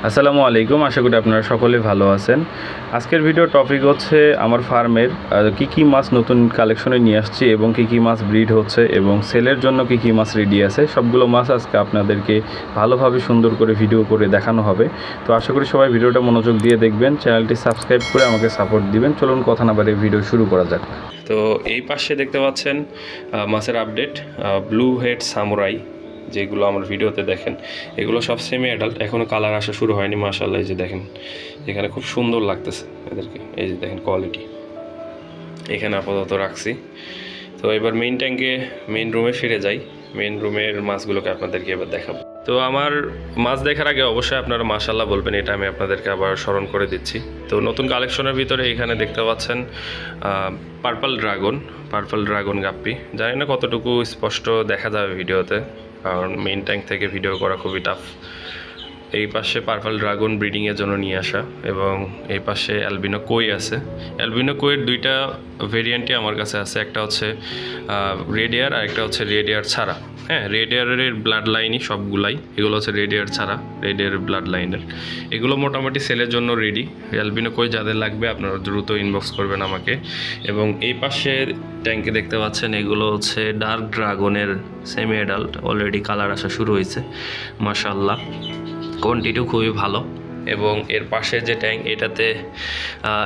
আসসালামু আলাইকুম, আশা করি আপনারা সকলে ভালো আছেন। আজকের ভিডিও টপিক হচ্ছে আমার ফার্মের কী মাছ নতুন কালেকশনে নিয়ে আসছি এবং কী মাছ ব্রিড হচ্ছে এবং সেলের জন্য কী মাছ রেডি আছে, সবগুলো মাছ আজকে আপনাদেরকে ভালোভাবে সুন্দর করে ভিডিও করে দেখানো হবে। তো আশা করি সবাই ভিডিওটা মনোযোগ দিয়ে দেখবেন, চ্যানেলটি সাবস্ক্রাইব করে আমাকে সাপোর্ট দিবেন। চলুন কথা না বাড়িয়ে ভিডিও শুরু করা যাক। তো এই পাশে দেখতে পাচ্ছেন মাছের আপডেট, ব্লু হেড সামুরাই যেগুলো আমার ভিডিওতে দেখেন, এগুলো সব সেমি অ্যাডাল্ট, এখনও কালার আসা শুরু হয়নি। মাশাআল্লাহ, এই যে দেখেন এখানে খুব সুন্দর লাগতেছে এদেরকে, এই যে দেখেন কোয়ালিটি। এখানে আপাতত রাখছি। তো এবার মেইন রুমে ফিরে যাই, মেইন রুমের মাছগুলোকে আপনাদেরকে এবার দেখাবো। তো আমার মাছ দেখার আগে অবশ্যই আপনারা মাশাআল্লাহ বলবেন, এটা আমি আপনাদেরকে আবার স্মরণ করে দিচ্ছি। তো নতুন কালেকশনের ভিতরে এখানে দেখতে পাচ্ছেন পার্পল ড্রাগন গাপ্পি। জানি না কতটুকু স্পষ্ট দেখা যাবে ভিডিওতে, কারণ মেইন ট্যাঙ্ক থেকে ভিডিও করা খুবই টাফ। এই পাশে পার্পল ড্রাগন ব্রিডিংয়ের জন্য নিয়ে আসা, এবং এই পাশে অ্যালবিনো কই আছে। অ্যালবিনো কইয়ের দুইটা ভেরিয়েন্টই আমার কাছে আছে, একটা হচ্ছে রেড এয়ার আর একটা হচ্ছে রেড এয়ার ছাড়া। হ্যাঁ, রেড এয়ারের ব্লাড লাইনই সবগুলাই, এগুলো হচ্ছে রেড এয়ার ছাড়া, রেড এয়ার ব্লাড লাইনের। এগুলো মোটামুটি সেলের জন্য রেডি। অ্যালবিনো কই যাদের লাগবে আপনারা দ্রুত ইনবক্স করবেন আমাকে। এবং এই পাশে ট্যাঙ্কে দেখতে পাচ্ছেন এগুলো হচ্ছে ডার্ক ড্রাগনের সেমি অ্যাডাল্ট, অলরেডি কালার আসা শুরু হয়েছে। মাশাআল্লাহ, কোয়ান্টিটিও খুবই ভালো। এবং এর পাশে যে ট্যাঙ্ক, এটাতে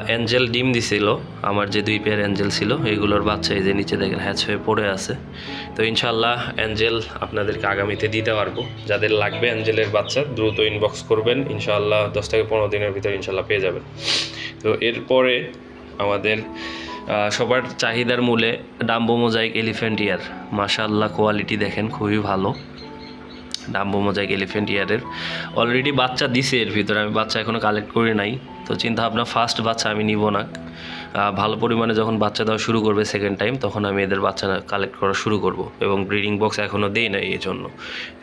অ্যাঞ্জেল ডিম দিছিল, আমার যে 2 পেয়ার অ্যাঞ্জেল ছিল, এগুলোর বাচ্চা এই যে নিচে দেখেন হ্যাচ হয়ে পড়ে আছে। তো ইনশাল্লাহ অ্যাঞ্জেল আপনাদেরকে আগামীতে দিতে পারবো। যাদের লাগবে অ্যাঞ্জেলের বাচ্চা দ্রুত ইনবক্স করবেন, ইনশাআল্লাহ 10 থেকে 15 দিনের ভিতরে ইনশাল্লাহ পেয়ে যাবেন। তো এরপরে আমাদের সবার চাহিদার মূলে ডাম্বো মোজাইক এলিফ্যান্ট ইয়ার। মাশাআল্লাহ, কোয়ালিটি দেখেন খুবই ভালো। ডাম্বো মোজাইক এলিফ্যান্ট ইয়ারের অলরেডি বাচ্চা দিছে, এর ভিতরে আমি বাচ্চা এখনও কালেক্ট করি নাই। তো চিন্তা ভাবনা ফার্স্ট বাচ্চা আমি নিব না, ভালো পরিমাণে যখন বাচ্চা দেওয়া শুরু করবে সেকেন্ড টাইম, তখন আমি এদের বাচ্চা কালেক্ট করা শুরু করব। এবং ব্রিডিং বক্স এখনও দেই নাই, এই জন্য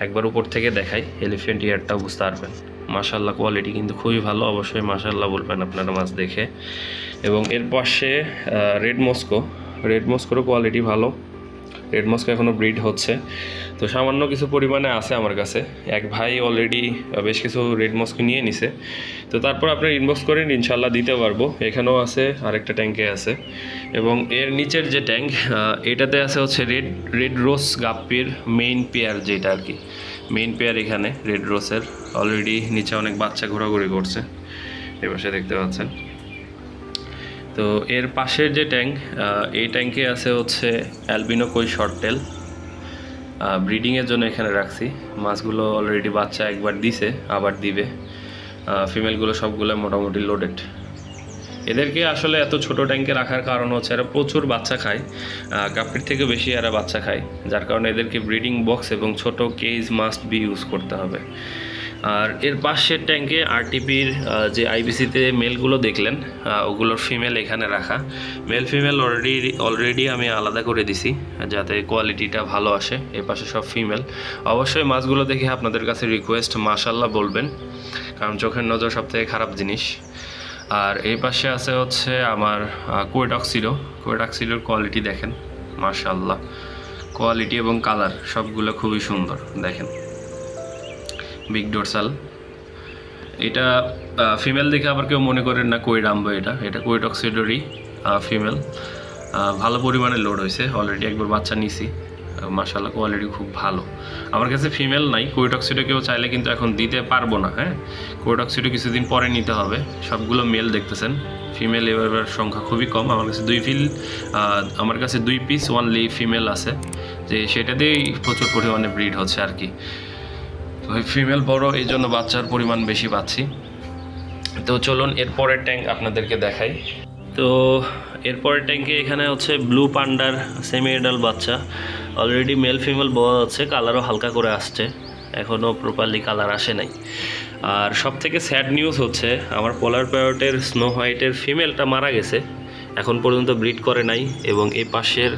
একবার উপর থেকে দেখাই, এলিফ্যান্ট ইয়ারটাও বুঝতে পারবেন। মাশাআল্লাহ, কোয়ালিটি কিন্তু খুবই ভালো, অবশ্যই মাশাআল্লাহ বলবেন আপনারা মাছ দেখে। এবং এর পাশে রেড মস্কোরও কোয়ালিটি ভালো। রেড মস্কো এখনও ব্রিড হচ্ছে, তো সামান্য কিছু পরিমাণে আছে আমার কাছে। এক ভাই অলরেডি বেশ কিছু রেড মস্কো নিয়ে নিছে, তো তারপর আপনার ইনবক্স করেন, ইনশাল্লাহ দিতে পারবো। এখানেও আছে, আরেকটা ট্যাঙ্কে আছে। এবং এর নিচের যে ট্যাঙ্ক, এটাতে আছে হচ্ছে রেড রোজ গাপ্পির মেইন পেয়ার, যেটা আর কি মেইন পেয়ার। এখানে রেড রোজের অলরেডি নিচে অনেক বাচ্চা ঘোরাঘুরি করছে, এপাশে দেখতে পাচ্ছেন। তো এর পাশের যে ট্যাঙ্ক, এই ট্যাঙ্কে আছে হচ্ছে অ্যালবিনো কই শর্ট টেল, ব্রিডিংয়ের জন্য এখানে রাখছি। মাছগুলো অলরেডি বাচ্চা একবার দিছে, আবার দিবে। ফিমেলগুলো সবগুলো মোটামুটি লোডেড। এদেরকে আসলে এত ছোট ট্যাঙ্কে রাখার কারণ হচ্ছে এরা প্রচুর বাচ্চা খায়, গাপ্পির থেকে বেশি এরা বাচ্চা খায়, যার কারণে এদেরকে ব্রিডিং বক্স এবং ছোট কেজ মাস্ট বি ইউজ করতে হবে। আর এর পাশের ট্যাঙ্কে আরটিপির যে আইবিসিতে মেলগুলো দেখলেন, ওগুলোর ফিমেল এখানে রাখা। মেল ফিমেল অলরেডি আমি আলাদা করে দিছি, যাতে কোয়ালিটিটা ভালো আসে। এর পাশে সব ফিমেল। অবশ্যই মাছগুলো দেখে আপনাদের কাছে রিকোয়েস্ট মাশাআল্লাহ বলবেন, কারণ চোখের নজর সবথেকে খারাপ জিনিস। আর এই পাশে আছে হচ্ছে আমার কোয়েটক্সিডোর কোয়ালিটি দেখেন, মাশাআল্লাহ, কোয়ালিটি এবং কালার সবগুলো খুবই সুন্দর। দেখেন বিগ ডোরসাল, এটা ফিমেল দেখে আবার কেউ মনে করেন না কই ডাম্বো, এটা কোয়েটক্সিডোরই ফিমেল। ভালো পরিমাণে লোড হয়েছে, অলরেডি একবার বাচ্চা নিছি। মাশাআল্লাহ, কোয়ালিটি খুব ভালো। আমার কাছে ফিমেল নাই, কোয়েটক্সিডো কেউ চাইলে কিন্তু এখন দিতে পারবো না। হ্যাঁ, কোয়েটক্সিডো কিছুদিন পরে নিতে হবে। সবগুলো মেল দেখতেছেন, ফিমেল এবার সংখ্যা খুবই কম। আমার কাছে 2 পিস ওয়ানলি ফিমেল আছে, যে সেটা দিয়েই প্রচুর পরিমাণে ব্রিড হচ্ছে আর কি। ওই ফিমেল বড়, এই জন্য বাচ্চার পরিমাণ বেশি পাচ্ছি। তো চলুন এরপরের ট্যাঙ্ক আপনাদেরকে দেখাই। তো এরপরের ট্যাঙ্কে এখানে হচ্ছে ব্লু পান্ডার সেমি এডাল বাচ্চা, অলরেডি মেল ফিমেল বলা যাচ্ছে, কালারও হালকা করে আসছে, এখনও প্রপারলি কালার আসে নাই। আর সব থেকে স্যাড নিউজ হচ্ছে আমার পোলার প্যারটের স্নো হোয়াইটের ফিমেলটা মারা গেছে, এখন পর্যন্ত ব্রিড করে নাই। এবং এই পাশের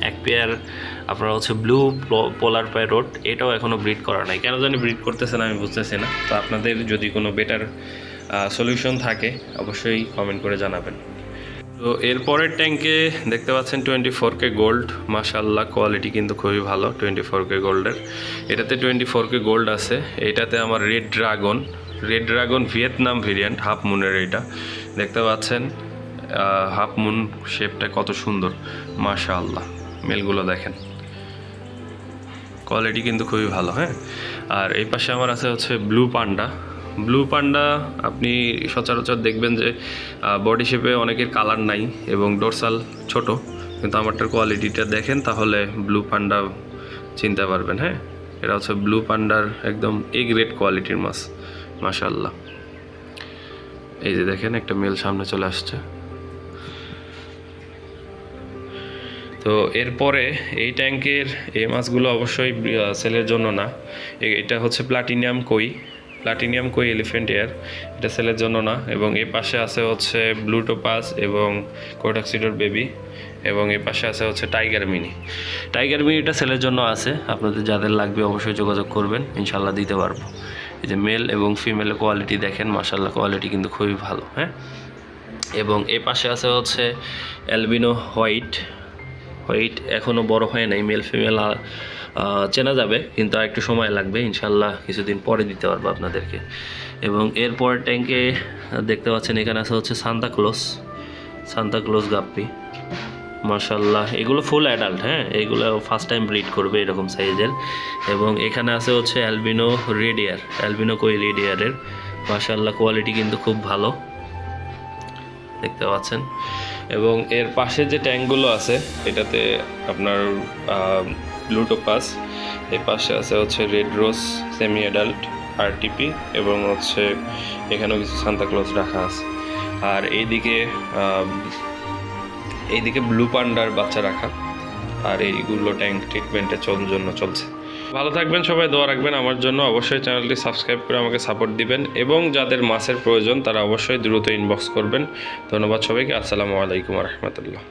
এক পেয়ার আপনার হচ্ছে ব্লু পোলার প্যারট, এটাও এখনও ব্রিড করা নাই। কেন জানি ব্রিড করতেছে না, আমি বুঝতেছি না। তো আপনাদের যদি কোনো বেটার সলিউশন থাকে অবশ্যই কমেন্ট করে জানাবেন। তো এরপরের ট্যাঙ্কে দেখতে পাচ্ছেন 24K গোল্ড। মাশাআল্লাহ, কোয়ালিটি কিন্তু খুবই ভালো 24K গোল্ডের। এটাতে 24K গোল্ড আছে। এটাতে আমার red dragon Vietnam variant half মুনের, এইটা দেখতে পাচ্ছেন হাফ মুন শেপটা কত সুন্দর, মাশাআল্লাহ। মেলগুলো দেখেন, কোয়ালিটি কিন্তু খুবই ভালো। হ্যাঁ, আর এই পাশে আমার আছে হচ্ছে ব্লু পান্ডা। ব্লু পান্ডা আপনি সচরাচর দেখবেন যে বডি শেপে অনেকের কালার নাই এবং ডোরসাল ছোট, কিন্তু আমারটার কোয়ালিটিটা দেখেন তাহলে ব্লু পান্ডা চিনতে পারবেন। হ্যাঁ, এটা হচ্ছে ব্লু পান্ডার একদম এ গ্রেড কোয়ালিটির মাছ, মাশাআল্লাহ। এই যে দেখেন একটা মেল সামনে চলে আসছে। তো এরপরে এই ট্যাঙ্কের এই মাছগুলো অবশ্যই সেলের জন্য না। এটা হচ্ছে প্লাটিনিয়াম কই এলিফ্যান্ট এয়ার, এটা সেলের জন্য না। এবং এই পাশে আছে হচ্ছে ব্লু টোপাস এবং কোটাক্সিডোর বেবি, এবং এই পাশে আছে হচ্ছে টাইগার মিনিটা সেলের জন্য আছে। আপনাদের যাদের লাগবে অবশ্যই যোগাযোগ করবেন, ইনশাল্লাহ দিতে পারবো। এই যে মেল এবং ফিমেলের কোয়ালিটি দেখেন, মাশাআল্লাহ কোয়ালিটি কিন্তু খুবই ভালো। হ্যাঁ, এবং এই পাশে আছে হচ্ছে অ্যালবিনো হোয়াইট এখনও বড় হয় নাই, মেল ফিমেল চেনা যাবে, কিন্তু আর একটু সময় লাগবে, ইনশাল্লাহ কিছুদিন পরে দিতে পারবো আপনাদেরকে। এবং এরপর ট্যাঙ্কে দেখতে পাচ্ছেন এখানে আছে হচ্ছে সান্তাক্লোজ গাপ্পি, মাশাআল্লাহ। এগুলো ফুল অ্যাডাল্ট, হ্যাঁ, এগুলো ফার্স্ট টাইম ব্রিড করবে এরকম সাইজের। এবং এখানে আছে হচ্ছে অ্যালবিনো কই রেড এয়ারের, মাশাআল্লাহ কোয়ালিটি কিন্তু খুব ভালো, দেখতে পাচ্ছেন। এবং এর পাশে যে ট্যাঙ্কগুলো আছে এটাতে আপনার ব্লু টোপাস, এর পাশে আছে হচ্ছে red rose semi adult RTP, এবং হচ্ছে এখানেও কিছু সান্তাক্লজ রাখা আছে। আর এইদিকে ব্লু পান্ডার বাচ্চা রাখা, আর এইগুলো ট্যাঙ্ক ট্রিটমেন্টের জন্য চলছে। ভালো থাকবেন সবাই, দোয়া রাখবেন আমার জন্য। অবশ্যই চ্যানেলটি সাবস্ক্রাইব করে আমাকে সাপোর্ট দিবেন, এবং যাদের মাছের প্রয়োজন তারা অবশ্যই দ্রুত ইনবক্স করবেন। ধন্যবাদ সবাইকে। আসসালামু আলাইকুম রহমতুল্লাহ।